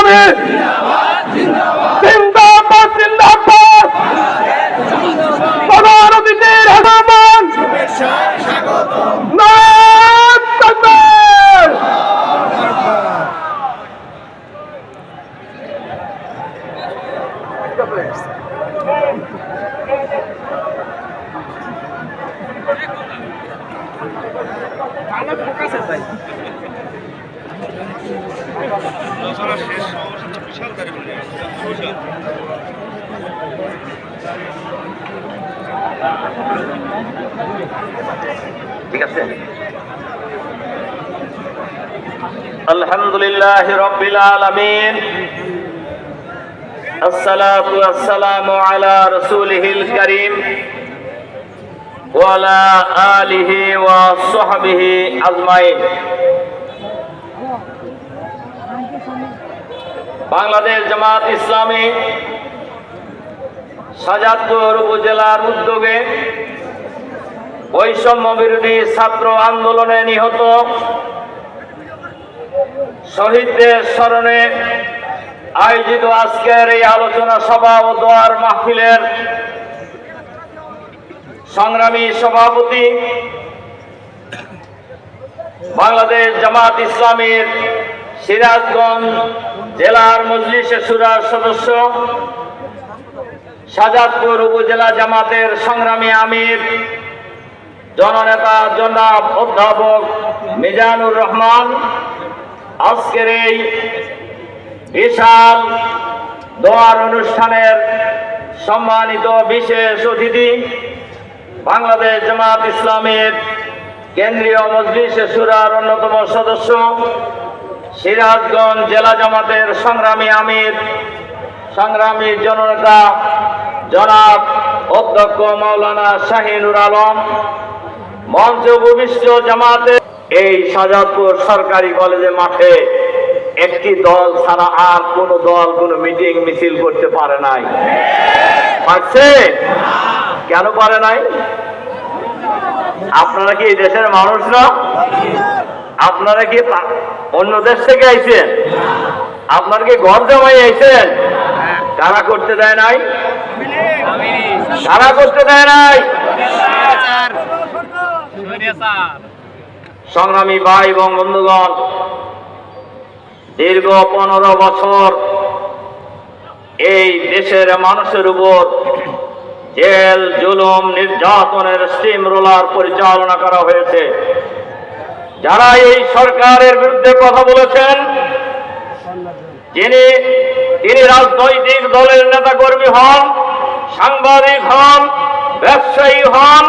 ইসলামী জিন্দাবাদ জিন্দাবাদ। প্রধান অতিথির আগমন নাম তাকবীর। ঠিক আছে। আলহামদুলিল্লাহ রাব্বিল আলামিন, আসসালাতু ওয়াসসালামু আলা রাসূলিহিল কারীম ওয়া আলা আলিহি ওয়া সাহবিহি আজমাইন। বাংলাদেশ জামাত ইসলামী শাহজাদপুর উপজেলার উদ্যোগে বৈষম্য বিরোধী ছাত্র আন্দোলনে নিহত শহীদদের স্মরণে আয়োজিত আজকের এই আলোচনা সভা ও দোয়ার মাহফিলের সংগ্রামী সভাপতি, বাংলাদেশ জামাত ইসলামীর সিরাজগঞ্জ জেলার মজলিসে শুরার সদস্য, শাহজাদপুর উপজেলা জামাতের সংগ্রামী আমির জননেতা জনাব অধ্যাপক মিজানুর রহমান, আজকের এই বিশাল দোয়ার অনুষ্ঠানের সম্মানিত বিশেষ অতিথি, বাংলাদেশ জামাত ইসলামীর কেন্দ্রীয় মজলিসে শুরার অন্যতম সদস্য, সিরাজগঞ্জ জেলা জামাতের সংগ্রামী আমির, সংগ্রামী জননেতা জনাব অধ্যক্ষ মাওলানা শাহিনুর আলম, মঞ্চ ভূমিষ্ঠ জামাতের এই শাহজাদপুর সরকারি কলেজে মাঠে একটি দল ছাড়া আর কোন দল কোন মিটিং মিছিল করতে পারে নাই। পারছে? কেন পারে নাই? আপনারা কি এই দেশের মানুষ না? আপনারা কি অন্য দেশ থেকে আইছেন? আপনারা কি ঘর জমাই আইছেন? কারা করতে দেয় নাই? কারা করতে দেয় নাই? সংগ্রামী ভাই এবং বন্ধুগণ, দীর্ঘ 15 বছর এই দেশের মানুষের উপর জেল জুলুম নির্যাতনের স্টিম রোলার পরিচালনা করা হয়েছে। যারা এই সরকারের বিরুদ্ধে কথা বলেছেন, তিনি রাজনৈতিক দলের নেতা কর্মী হন, সাংবাদিক হন, ব্যবসায়ী হন,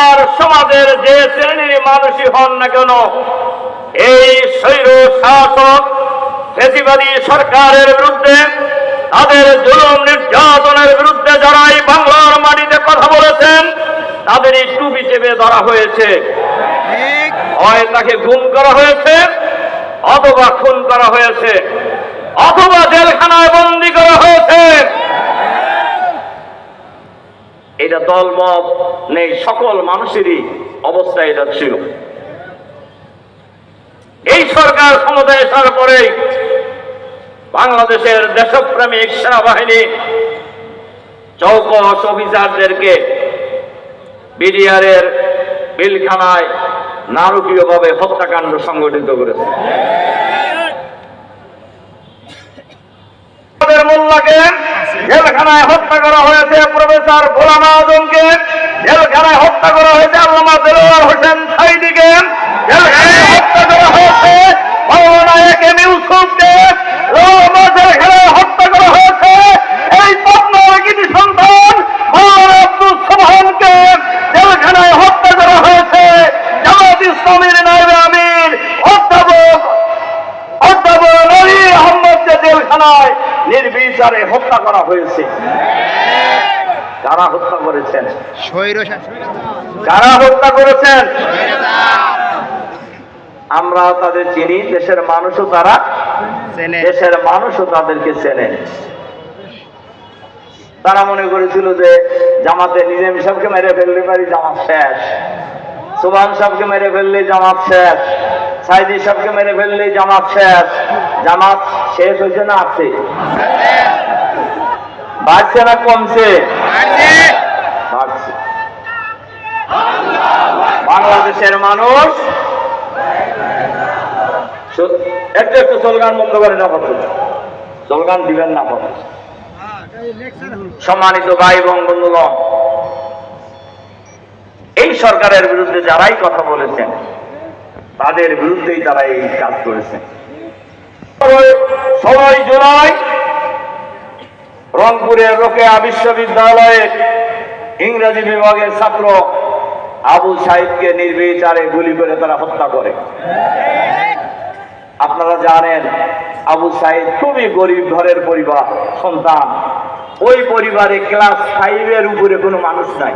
আর সমাজের যে শ্রেণীর মানুষই হন না কেন, এই স্বৈর শাসক ফ্যাসিবাদী সরকারের বিরুদ্ধে, তাদের জুলুম নির্যাতনের বিরুদ্ধে যারা এই বাংলার মাটিতে কথা বলেছেন, তাদেরই টুপি চেপে ধরা হয়েছে। হয় তাকে গুম করা হয়েছে, অথবা খুন করা হয়েছে, অথবা জেলখানায় বন্দী করা হয়েছে। এটা দলমত নেই, সকল মানুষেরই অবস্থা এটা ছিল। এই সরকার ক্ষমতায় আসার পরে বাংলাদেশের দেশপ্রেমিক সেনাবাহিনী চৌকস অফিসারদেরকে বিডিআরের পিলখানায় নারকীয়ভাবে হত্যাকাণ্ড সংঘটিত করেছে। মোল্লাকে জেলখানায় হত্যা করা হয়েছে, প্রফেসর গোলাম আজমকে জেলখানায় হত্যা করা হয়েছে, আল্লামা দেলোয়ার হোসেন সাইদিকে জেলখানায় হত্যা করা হয়েছে, মাওলানা একেএম ইউসুফকে জেলখানায় হত্যা করা হয়েছে। এই পাবনার কৃতি সন্তান মাওলানা আব্দুল সোবহানকে জেলখানায় হত্যা করা হয়েছে। জামাত ইসলামীর নায়েবে আমির অধ্যাপক নূর আহমদকে জেলখানায় নির্বিচারে হত্যা করা হয়েছে। কারা হত্যা করেছেন? কারা হত্যা করেছেন? আমরা তাদের চিনি, দেশের মানুষও তারা, দেশের মানুষও তাদেরকে চেনে। তারা মনে করেছিল যে জামাতে নিজাম সাহেবকে মেরে ফেললে পারি জামাত শেষ, সুবহান সাহেবকে মেরে ফেললে জামাত শেষ, সাইদি সাহেবকে মেরে ফেললে জামাত শেষ, জামাত শেষ হয়েছে না আছে? বাড়ছে না কমছে? বাড়ছে। বাংলাদেশের মানুষ একটু একটু স্লোগান বন্ধ করে না, স্লোগান দিবেন না। সম্মানিত ভাই এবং বন্ধুগণ, এই সরকারের বিরুদ্ধে যারাই কথা বলেছেন তাদের বিরুদ্ধেই তারা এই কাজ করেছেন। 16 জুলাই রংপুরের রোকেয়া বিশ্ববিদ্যালয়ে ইংরেজি বিভাগের ছাত্র আবু সাইদকে নির্বিচারে গুলি করে তারা হত্যা করে। আপনারা জানেন আবু সাইদ খুবই গরিব ঘরের পরিবার সন্তান। ওই পরিবারে ক্লাস 5 উপরে কোনো মানুষ নাই।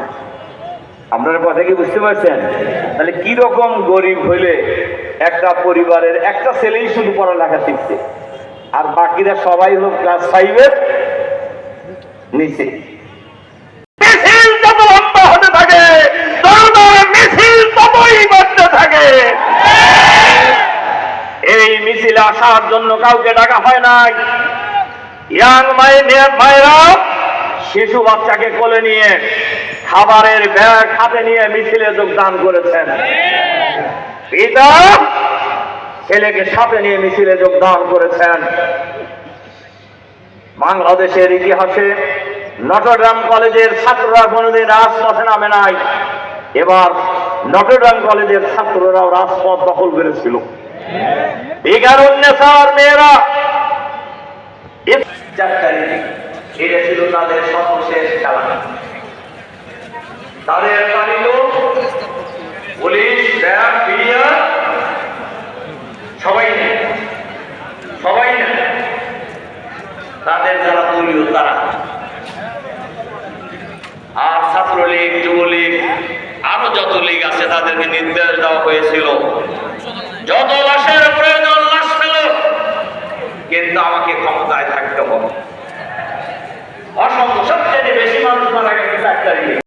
আপনার কথা কি বুঝতে পারছেন? তাহলে কি রকম গরিব হইলে একটা পরিবারের একটা ছেলেই শুধু পড়ালেখা শিখছে আর বাকিরা সবাই হলো ক্লাস 5 নিচে। মিছিল যত লম্বা হতে থাকে মিছিল ততই বাড়তে থাকে। এই মিছিলে আসার জন্য কাউকে ডাকা হয় নাই। ইয়াং মায়েরা শিশু বাচ্চাকে কোলে নিয়ে খাবারের ব্যাগ হাতে নিয়ে মিছিলে যোগদান করেছেন। পিতা ছেলেকে সাথে নিয়ে মিছিলে যোগদান করেছেন। বাংলাদেশের ইতিহাসে নটরডেম কলেজের ছাত্ররা কোনোদিন রাজপথে নামে নাই। এবার নটরডেম কলেজের ছাত্ররাও রাজপথ দখল করেছিল। বিজ্ঞানের মেয়েরা এটা ছিল তাদের সর্বশেষ খেলা। তাদের তালিল পুলিশ, র্যাব, মিডিয়া সবাই না তাদের যারা দলীয় তারা আর ছাত্রলীগ, যুবলীগ আরো যত লীগ আছে তাদেরকে নির্দেশ দেওয়া হয়েছিল যত লাশের প্রয়োজন লাশ ফেল, কিন্তু আমাকে ক্ষমতায় থাকতে হবে। অসংখ্য সবচেয়ে বেশি মানুষ মারা গেছে 4 তারিখে।